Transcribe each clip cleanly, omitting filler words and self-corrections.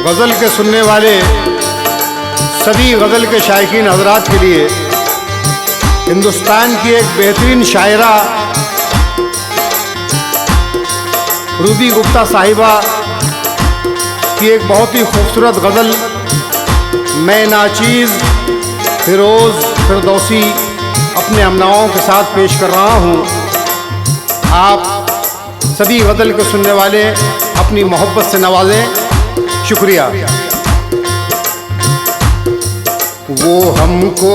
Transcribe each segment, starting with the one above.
गज़ल के सुनने वाले सभी गज़ल के शायकीन हज़रात के लिए हिंदुस्तान की एक बेहतरीन शायरा रूबी गुप्ता साहिबा की एक बहुत ही खूबसूरत गज़ल मैं नाचीज़ फिरोज़ फिरदौसी अपने हमनाओं के साथ पेश कर रहा हूँ। आप सभी गज़ल को सुनने वाले अपनी मोहब्बत से नवाजें। शुक्रिया। वो हमको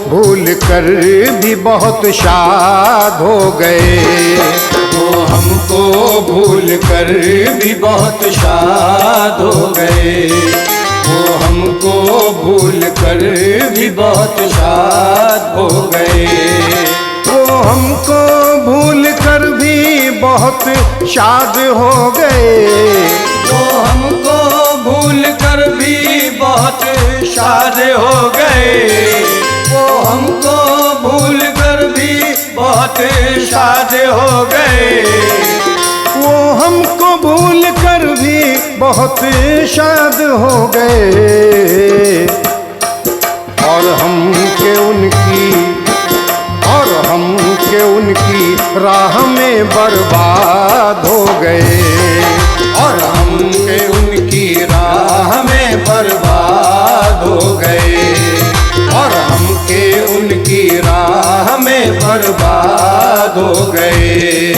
भूल कर भी बहुत शाद हो गए। वो हमको भूल कर भी बहुत शाद हो गए। वो हमको भूल कर भी बहुत शाद हो गए। वो हमको भूल कर भी बहुत शाद हो गए। वो हमको भूल कर भी बहुत शाद हो गए। वो हमको भूल कर भी बहुत शाद हो गए। वो हमको भूल कर भी बहुत शाद हो गए। और हम के उनकी राह में बर्बाद हो गए। और हम के उनकी राह में बर्बाद हो गए। और हम के उनकी राह में बर्बाद हो गए।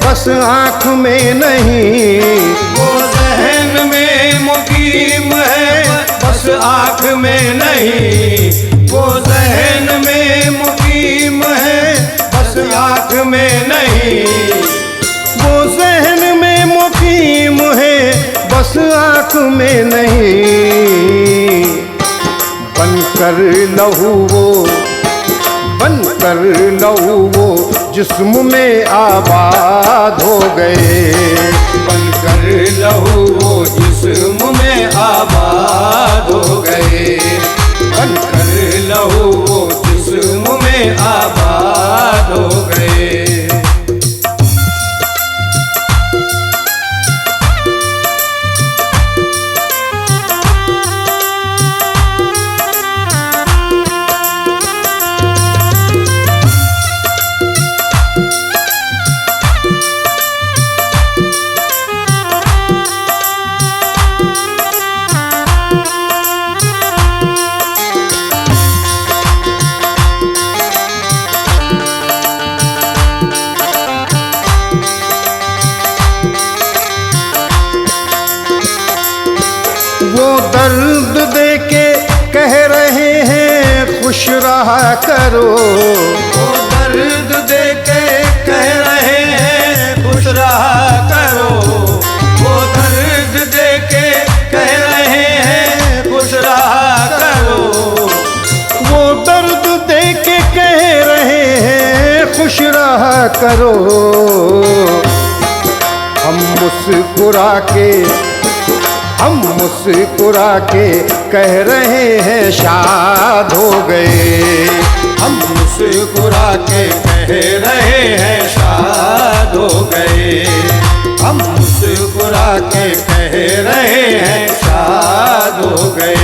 बस आँख में नहीं। वो ज़हन में मुकीम है बस आँख में नहीं। वो ज़हन में मुकीम है बस आँख में नहीं। वो ज़हन में मुकीम है बस आँख में नहीं। बनकर लहू वो जिस्म में आबाद हो गए। बनकर लहू वो जिस्म में आबाद हो गए। बनकर लहू वो जिस्म में आबाद हो गए। वो दर्द दे के कह रहे हैं खुश रहा करो। वो दर्द दे के कह रहे हैं खुश रहा करो। वो दर्द दे के कह रहे हैं खुश रहा करो। वो दर्द दे के कह रहे हैं खुश रहा करो। हम मुस्कुरा के कह रहे हैं शाद हो गए। हम मुस्कुरा के कह रहे हैं शाद हो गए। हम मुस्कुरा के कह रहे हैं शाद हो गए।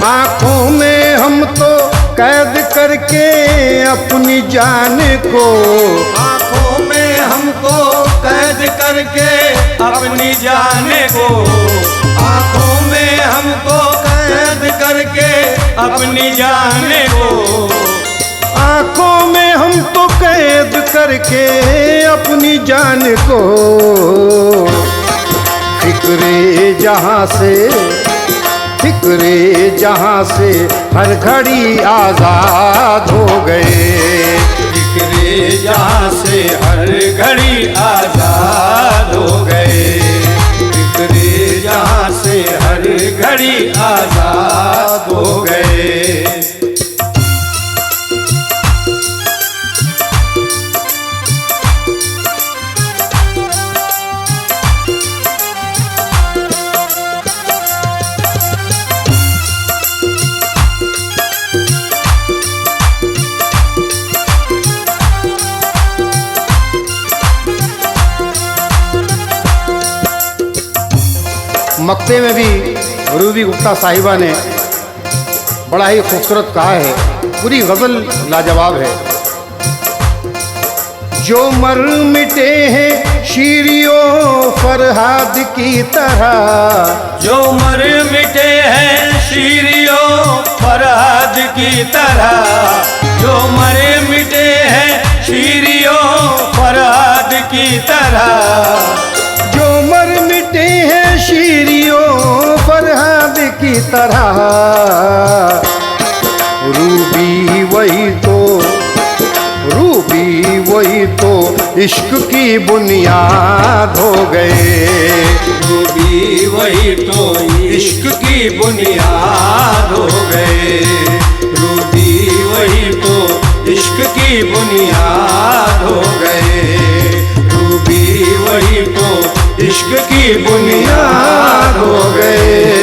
आँखों में हम तो कैद करके अपनी जान को, आंखों में हमको कैद करके अपनी जान को, आंखों में हमको कैद करके अपनी जान को, आंखों में हम तो कैद करके अपनी जान को, फिक्रे जहां से हर घड़ी आजाद हो गए, फिक्रे जहां से हर घड़ी आजाद हो गए, फिक्रे जहां से हर घड़ी आजाद हो गए। मक्ते में भी रूबी गुप्ता साहिबा ने बड़ा ही खूबसूरत कहा है, पूरी गजल लाजवाब है। जो मर मिटे हैं शीरियों फरहाद की तरह, जो मर मिटे हैं शीरियों फरहाद की तरह, जो मर मिटे हैं शीरियों फरहाद की तरह, जो मर मिटे हैं शीरियों फरहाद की तरह, रूबी वही तो इश्क की बुनियाद हो गए, रूबी वही तो इश्क की बुनियाद हो गए, रूबी वही तो इश्क की बुनियाद हो गए, रूबी वही तो इश्क की बुनियाद हो गए।